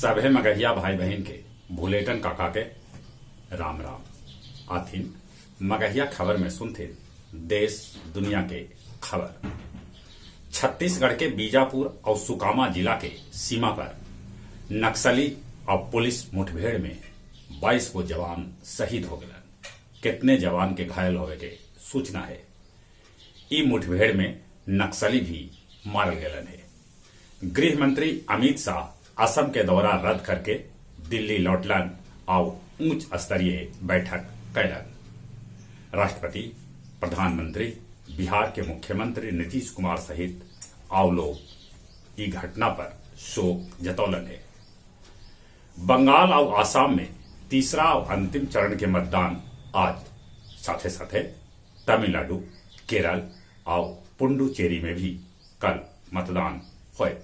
सभे मगहिया भाई बहन के भूलेटन काका के राम राम। आथिन मगहिया खबर में सुनते देश दुनिया के खबर। छत्तीसगढ़ के बीजापुर और सुकामा जिला के सीमा पर नक्सली और पुलिस मुठभेड़ में 22 को जवान शहीद हो गए। कितने जवान के घायल होवे के सूचना है। ई मुठभेड़ में नक्सली भी मारल गए हैं। गृह मंत्री अमित शाह असम के दौरा रद्द करके दिल्ली लौटलन और उच्च स्तरीय बैठक कैलन। राष्ट्रपति, प्रधानमंत्री, बिहार के मुख्यमंत्री नीतीश कुमार सहित और लोग ई घटना पर शोक जतौलन है। बंगाल और आसाम में तीसरा और अंतिम चरण के मतदान आज, साथे साथे तमिलनाडु, केरल और पुडुचेरी में भी कल मतदान हुए।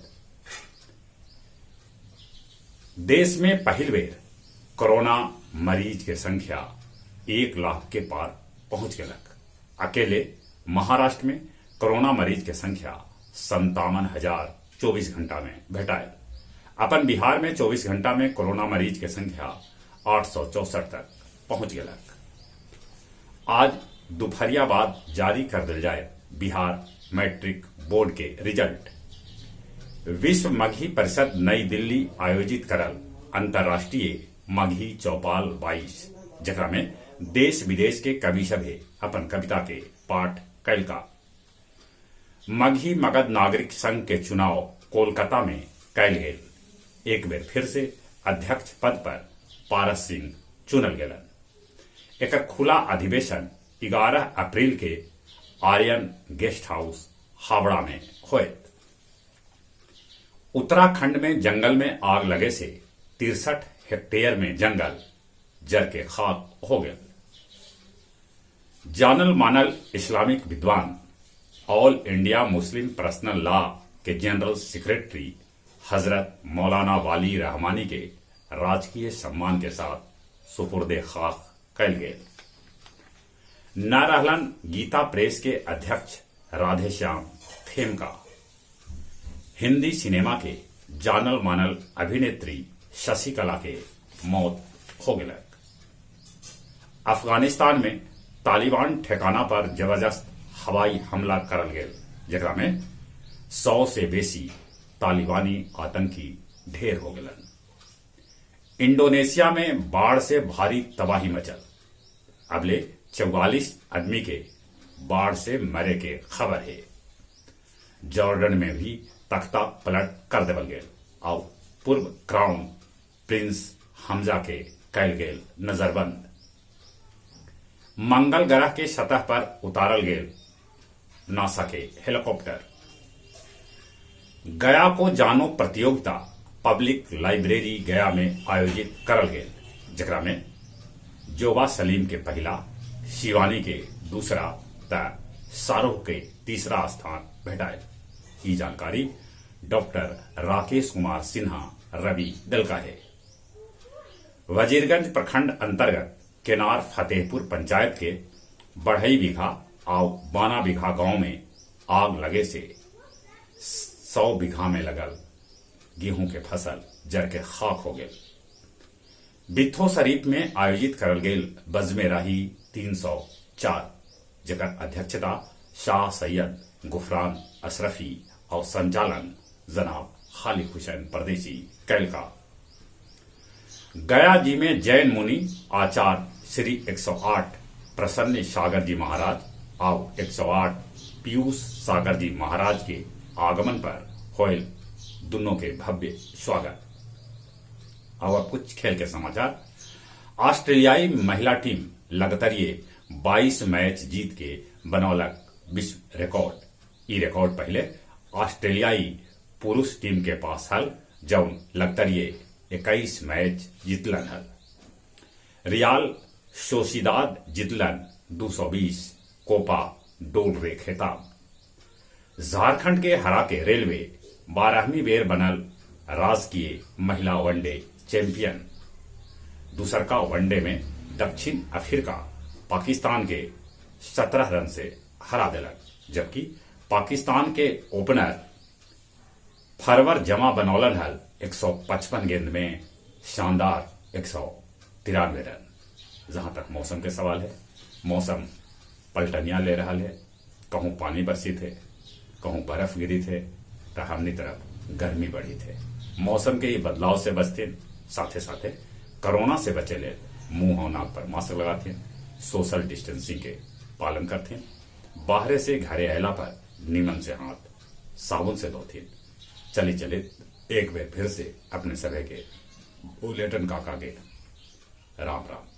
देश में पहली बेर कोरोना मरीज के संख्या 1 लाख के पार पहुंच गए। अकेले महाराष्ट्र में कोरोना मरीज के संख्या 57,024 घंटा में भेटाए। अपन बिहार में 24 घंटा में कोरोना मरीज के संख्या 864 तक पहुंच गए। आज दोपहरिया बाद जारी कर दिल जाए बिहार मैट्रिक बोर्ड के रिजल्ट। विश्व मगही परिषद नई दिल्ली आयोजित करल अंतर्राष्ट्रीय मगही चौपाल 22, जकरा में देश विदेश के कवि सभे अपन कविता के पाठ कैल का। मगही मगध नागरिक संघ के चुनाव कोलकाता में कैल गए। एक बेर फिर से अध्यक्ष पद पर पारस सिंह चुनल गए। एक खुला अधिवेशन 11 अप्रैल के आर्यन गेस्ट हाउस हावड़ा में हुए। उत्तराखंड में जंगल में आग लगे से 63 हेक्टेयर में जंगल जर के खाक हो गए। जानल मानल इस्लामिक विद्वान, all India Muslim personal law के जनरल सेक्रेटरी हजरत मौलाना वाली रहमानी के राजकीय सम्मान के साथ सुपुर्दे खाक कैल गए। न रहलन गीता प्रेस के अध्यक्ष राधेश्याम खेमका। हिंदी सिनेमा के जानल मानल अभिनेत्री शशिकला के मौत हो गई। अफगानिस्तान में तालिबान ठिकाना पर जबरदस्त हवाई हमला करल गए, जकरा में 100 से बेसी तालिबानी आतंकी ढेर हो गए। इंडोनेशिया में बाढ़ से भारी तबाही मचल। अबले 44 आदमी के बाढ़ से मरे के खबर है। जॉर्डन में भी तख्ता पलट कर देवल गए और पूर्व क्राउन प्रिंस हमजा के कैल गए नजरबंद। मंगल ग्रह के सतह पर उतारल गए नासा के हेलीकॉप्टर। गया को जानो प्रतियोगिता पब्लिक लाइब्रेरी गया में आयोजित करल गए, जकरा में जोबा सलीम के पहला, शिवानी के दूसरा त शाहरुख के तीसरा स्थान भेटाए। ये जानकारी डॉक्टर राकेश कुमार सिन्हा रवि दल का है। वजीरगंज प्रखंड अंतर्गत केनार फतेहपुर पंचायत के बढ़ई बीघा और बाना बीघा गांव में आग लगे से 100 बीघा में लगल गेहूं के फसल जर के खाक हो गए। बिथो शरीफ में आयोजित करल गेल बजमे राही 304, जकर अध्यक्षता शाह सैयद गुफरान अशरफी और संचालन जनाब खालिद हुसैन परदेसी कैल का। गया जी में जैन मुनि आचार्य श्री 108 प्रसन्न सागर जी महाराज और 108 पीयूष सागर जी महाराज के आगमन पर होयल दोनों के भव्य स्वागत। और कुछ खेल के समाचार। ऑस्ट्रेलियाई महिला टीम लगातार 22 मैच जीत के बनौलक विश्व रिकॉर्ड। ई रिकॉर्ड पहले ऑस्ट्रेलियाई पुरुष टीम के पास हल, जौन लगातार 21 मैच जीतलन हल। रियाल सोसिदाद जीतलन 220 कोपा डोल रे खिताब। झारखंड के हरा के रेलवे 12वीं बेर बनल राजकीय महिला वनडे चैंपियन। दूसर का वनडे में दक्षिण अफ्रीका पाकिस्तान के 17 रन से हरा दिलक, जबकि पाकिस्तान के ओपनर फरवर जमा बनौलन हल 155 गेंद में शानदार 193 रन। जहां तक मौसम के सवाल है, मौसम पलटनिया ले रहा है। कहूं पानी बरसी थे, कहूं बर्फ गिरी थे, तो हमनी तरफ गर्मी बढ़ी थे। मौसम के ये बदलाव से बचते, साथे साथे कोरोना से बचे ले मुंह और नाक पर मास्क लगाते, सोशल डिस्टेंसिंग के पालन करते, बाहरे से घरे अयला पर नीमन से हाथ साबुन से धोते। चली चले एक बार फिर से अपने सभी के बुलेटिन काका के राम राम।